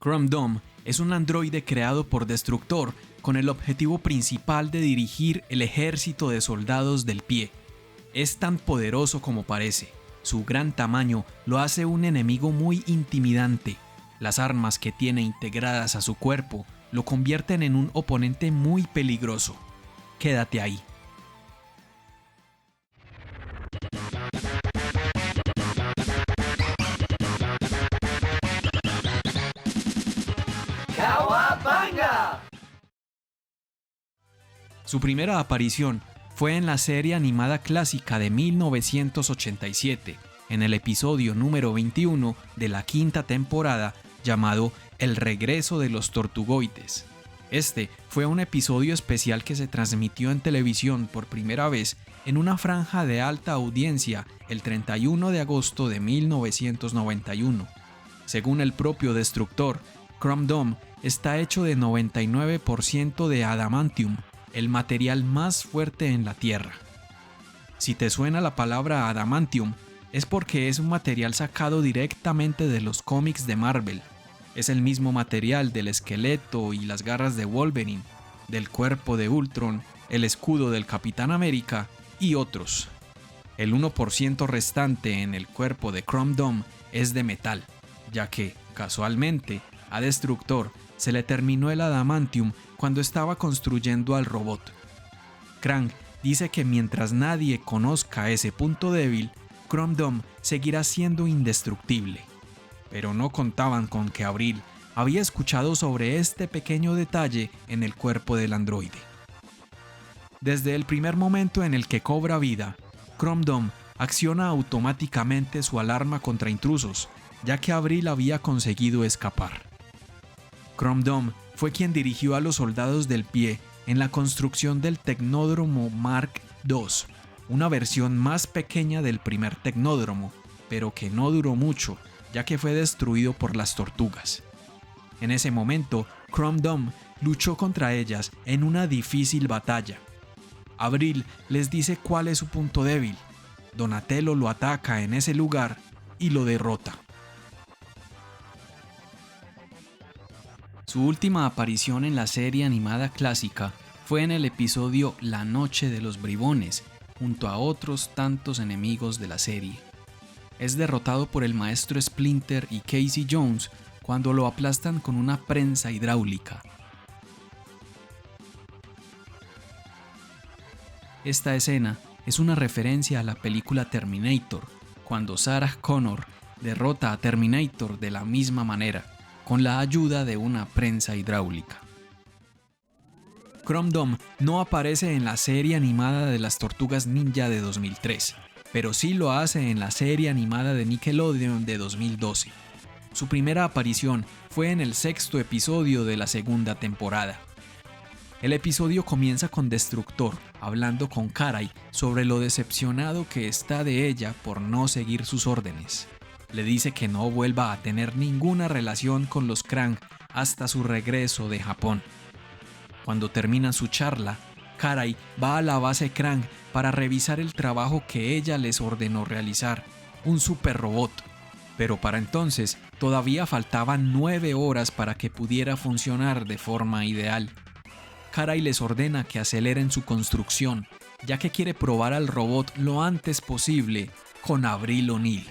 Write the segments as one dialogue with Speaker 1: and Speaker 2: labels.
Speaker 1: Chrome Dome es un androide creado por Destructor con el objetivo principal de dirigir el ejército de soldados del pie. Es tan poderoso como parece. Su gran tamaño lo hace un enemigo muy intimidante. Las armas que tiene integradas a su cuerpo lo convierten en un oponente muy peligroso. Quédate ahí.
Speaker 2: ¡Cowabunga!
Speaker 1: Su primera aparición fue en la serie animada clásica de 1987, en el episodio número 21 de la quinta temporada llamado El regreso de los tortugoides. Este fue un episodio especial que se transmitió en televisión por primera vez en una franja de alta audiencia el 31 de agosto de 1991. Según el propio Destructor, Chrome Dome está hecho de 99% de adamantium, el material más fuerte en la Tierra. Si te suena la palabra adamantium, es porque es un material sacado directamente de los cómics de Marvel. Es el mismo material del esqueleto y las garras de Wolverine, del cuerpo de Ultron, el escudo del Capitán América y otros. El 1% restante en el cuerpo de Chrome Dome es de metal, ya que, casualmente, a Destructor se le terminó el adamantium cuando estaba construyendo al robot. Krang dice que mientras nadie conozca ese punto débil, Chrome Dome seguirá siendo indestructible. Pero no contaban con que Avril había escuchado sobre este pequeño detalle en el cuerpo del androide. Desde el primer momento en el que cobra vida, Chrome Dome acciona automáticamente su alarma contra intrusos, ya que Avril había conseguido escapar. Chrome Dome fue quien dirigió a los soldados del pie en la construcción del Tecnódromo Mark II, una versión más pequeña del primer tecnódromo, pero que no duró mucho, ya que fue destruido por las tortugas. En ese momento, Chrome Dome luchó contra ellas en una difícil batalla. Avril les dice cuál es su punto débil. Donatello lo ataca en ese lugar y lo derrota. Su última aparición en la serie animada clásica fue en el episodio La Noche de los Bribones, junto a otros tantos enemigos de la serie. Es derrotado por el maestro Splinter y Casey Jones cuando lo aplastan con una prensa hidráulica. Esta escena es una referencia a la película Terminator, cuando Sarah Connor derrota a Terminator de la misma manera, con la ayuda de una prensa hidráulica. Chrome Dome no aparece en la serie animada de las Tortugas Ninja de 2003, pero sí lo hace en la serie animada de Nickelodeon de 2012. Su primera aparición fue en el sexto episodio de la segunda temporada. El episodio comienza con Destructor hablando con Karai sobre lo decepcionado que está de ella por no seguir sus órdenes. Le dice que no vuelva a tener ninguna relación con los Krang hasta su regreso de Japón. Cuando termina su charla, Karai va a la base Krang para revisar el trabajo que ella les ordenó realizar, un super robot. Pero para entonces todavía faltaban 9 horas para que pudiera funcionar de forma ideal. Karai les ordena que aceleren su construcción, ya que quiere probar al robot lo antes posible con Avril O'Neil.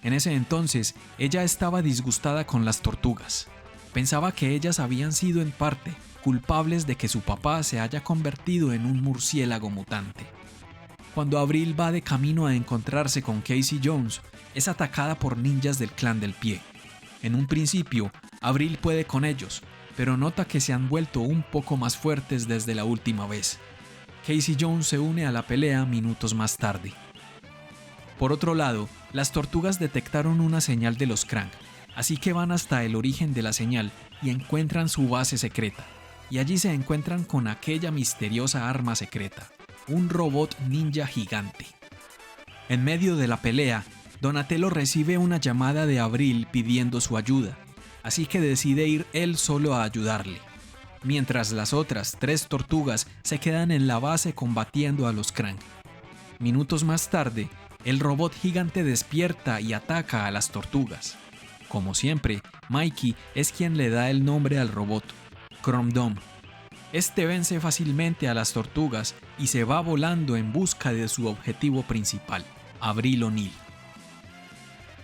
Speaker 1: En ese entonces, ella estaba disgustada con las tortugas. Pensaba que ellas habían sido en parte culpables de que su papá se haya convertido en un murciélago mutante. Cuando Avril va de camino a encontrarse con Casey Jones, es atacada por ninjas del Clan del Pie. En un principio, Avril puede con ellos, pero nota que se han vuelto un poco más fuertes desde la última vez. Casey Jones se une a la pelea minutos más tarde. Por otro lado, las tortugas detectaron una señal de los Krang, así que van hasta el origen de la señal y encuentran su base secreta. Y allí se encuentran con aquella misteriosa arma secreta, un robot ninja gigante. En medio de la pelea, Donatello recibe una llamada de Avril pidiendo su ayuda, así que decide ir él solo a ayudarle, mientras las otras 3 tortugas se quedan en la base combatiendo a los Krang. Minutos más tarde, el robot gigante despierta y ataca a las tortugas. Como siempre, Mikey es quien le da el nombre al robot, Chrome Dome. Este vence fácilmente a las tortugas y se va volando en busca de su objetivo principal, Avril O'Neil.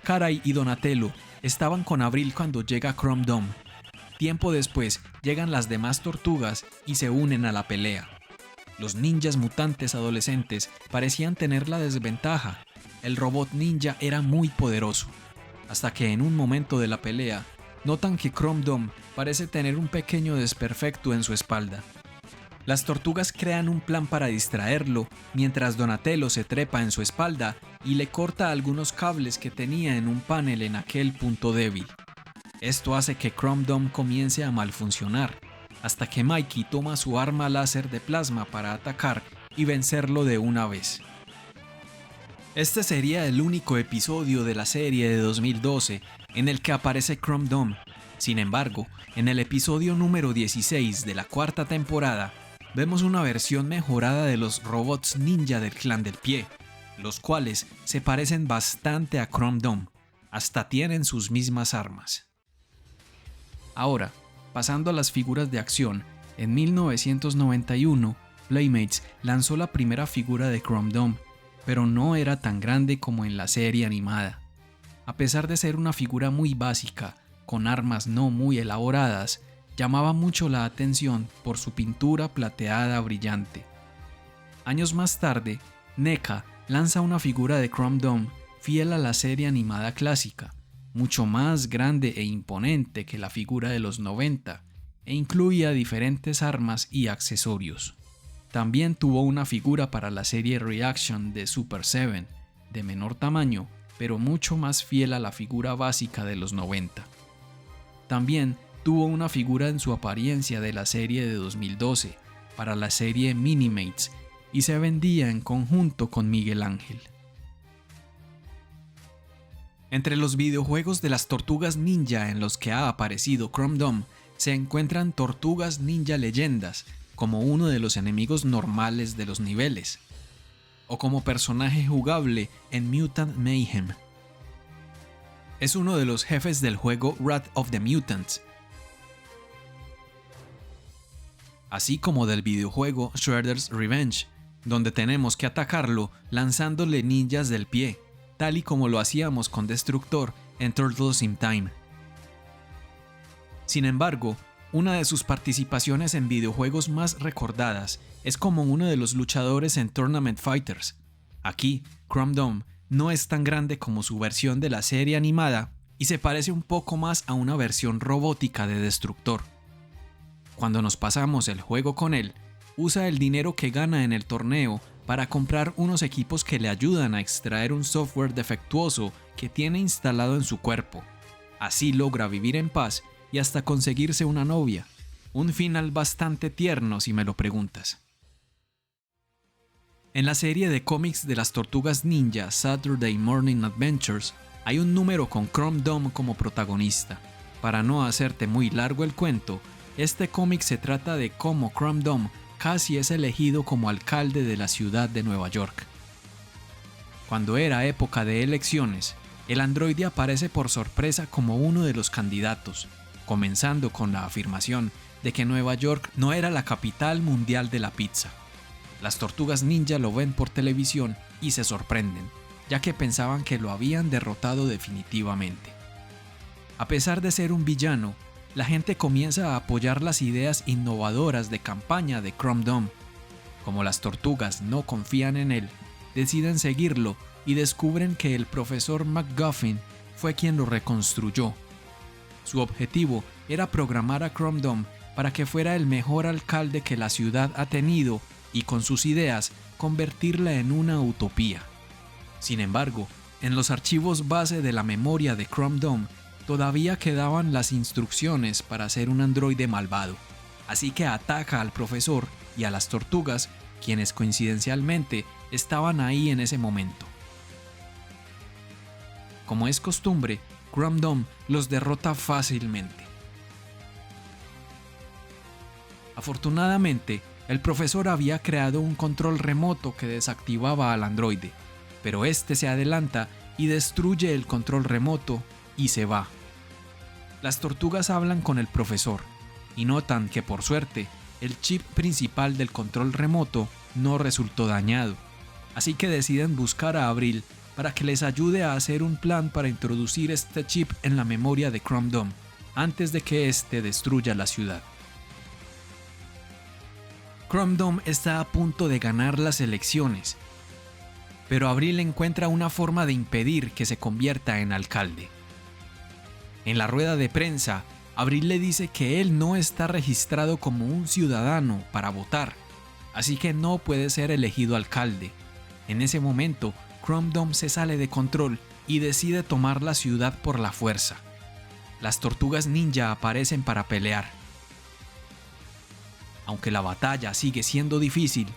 Speaker 1: Karai y Donatello estaban con Avril cuando llega Chrome Dome. Tiempo después llegan las demás tortugas y se unen a la pelea. Los ninjas mutantes adolescentes parecían tener la desventaja. El robot ninja era muy poderoso, hasta que en un momento de la pelea notan que Chrome Dome parece tener un pequeño desperfecto en su espalda. Las tortugas crean un plan para distraerlo, mientras Donatello se trepa en su espalda y le corta algunos cables que tenía en un panel en aquel punto débil. Esto hace que Chrome Dome comience a malfuncionar, hasta que Mikey toma su arma láser de plasma para atacar y vencerlo de una vez. Este sería el único episodio de la serie de 2012 en el que aparece Chrome Dome. Sin embargo, en el episodio número 16 de la cuarta temporada, vemos una versión mejorada de los robots ninja del Clan del Pie, los cuales se parecen bastante a Chrome Dome, hasta tienen sus mismas armas. Ahora, pasando a las figuras de acción, en 1991, Playmates lanzó la primera figura de Chrome Dome, pero no era tan grande como en la serie animada. A pesar de ser una figura muy básica, con armas no muy elaboradas, llamaba mucho la atención por su pintura plateada brillante. Años más tarde, NECA lanza una figura de Chrome Dome fiel a la serie animada clásica, mucho más grande e imponente que la figura de los 90, e incluía diferentes armas y accesorios. También tuvo una figura para la serie Reaction de Super 7, de menor tamaño, pero mucho más fiel a la figura básica de los 90. También tuvo una figura en su apariencia de la serie de 2012, para la serie Minimates, y se vendía en conjunto con Miguel Ángel. Entre los videojuegos de las Tortugas Ninja en los que ha aparecido Chrome Dome, se encuentran Tortugas Ninja Leyendas, como uno de los enemigos normales de los niveles, o como personaje jugable en Mutant Mayhem. Es uno de los jefes del juego Wrath of the Mutants, así como del videojuego Shredder's Revenge, donde tenemos que atacarlo lanzándole ninjas del pie, tal y como lo hacíamos con Destructor en Turtles in Time. Sin embargo, una de sus participaciones en videojuegos más recordadas es como uno de los luchadores en Tournament Fighters. Aquí, Chrome Dome no es tan grande como su versión de la serie animada y se parece un poco más a una versión robótica de Destructor. Cuando nos pasamos el juego con él, usa el dinero que gana en el torneo para comprar unos equipos que le ayudan a extraer un software defectuoso que tiene instalado en su cuerpo. Así logra vivir en paz y hasta conseguirse una novia. Un final bastante tierno si me lo preguntas. En la serie de cómics de las Tortugas Ninja Saturday Morning Adventures hay un número con Chrome Dome como protagonista. Para no hacerte muy largo el cuento, este cómic se trata de cómo Chrome Dome casi es elegido como alcalde de la ciudad de Nueva York. Cuando era época de elecciones, el androide aparece por sorpresa como uno de los candidatos, comenzando con la afirmación de que Nueva York no era la capital mundial de la pizza. Las Tortugas Ninja lo ven por televisión y se sorprenden, ya que pensaban que lo habían derrotado definitivamente. A pesar de ser un villano, la gente comienza a apoyar las ideas innovadoras de campaña de Chrome Dome. Como las tortugas no confían en él, deciden seguirlo y descubren que el profesor McGuffin fue quien lo reconstruyó. Su objetivo era programar a Chrome Dome para que fuera el mejor alcalde que la ciudad ha tenido y con sus ideas convertirla en una utopía. Sin embargo, en los archivos base de la memoria de Chrome Dome todavía quedaban las instrucciones para hacer un androide malvado, así que ataca al profesor y a las tortugas, quienes coincidencialmente estaban ahí en ese momento. Como es costumbre, Chrome Dome los derrota fácilmente. Afortunadamente, el profesor había creado un control remoto que desactivaba al androide, pero este se adelanta y destruye el control remoto y se va, Las tortugas hablan con el profesor y notan que por suerte el chip principal del control remoto no resultó dañado, así que deciden buscar a Abril para que les ayude a hacer un plan para introducir este chip en la memoria de Chrome Dome antes de que éste destruya la ciudad. Chrome Dome está a punto de ganar las elecciones, pero Abril encuentra una forma de impedir que se convierta en alcalde. En la rueda de prensa, Abril le dice que él no está registrado como un ciudadano para votar, así que no puede ser elegido alcalde. En ese momento, Chrome Dome se sale de control y decide tomar la ciudad por la fuerza. Las tortugas ninja aparecen para pelear. Aunque la batalla sigue siendo difícil,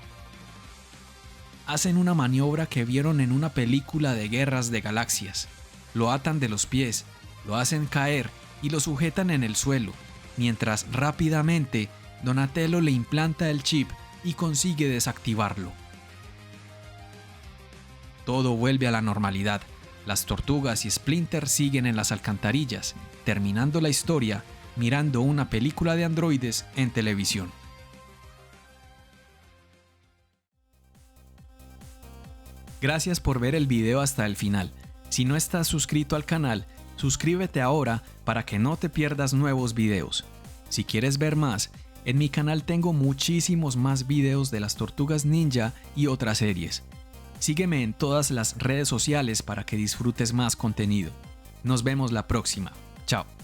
Speaker 1: hacen una maniobra que vieron en una película de guerras de galaxias. Lo atan de los pies, lo hacen caer y lo sujetan en el suelo, mientras rápidamente Donatello le implanta el chip y consigue desactivarlo. Todo vuelve a la normalidad. Las tortugas y Splinter siguen en las alcantarillas, terminando la historia mirando una película de androides en televisión. Gracias por ver el video hasta el final. Si no estás suscrito al canal, suscríbete ahora para que no te pierdas nuevos videos. Si quieres ver más, en mi canal tengo muchísimos más videos de las Tortugas Ninja y otras series. Sígueme en todas las redes sociales para que disfrutes más contenido. Nos vemos la próxima. Chao.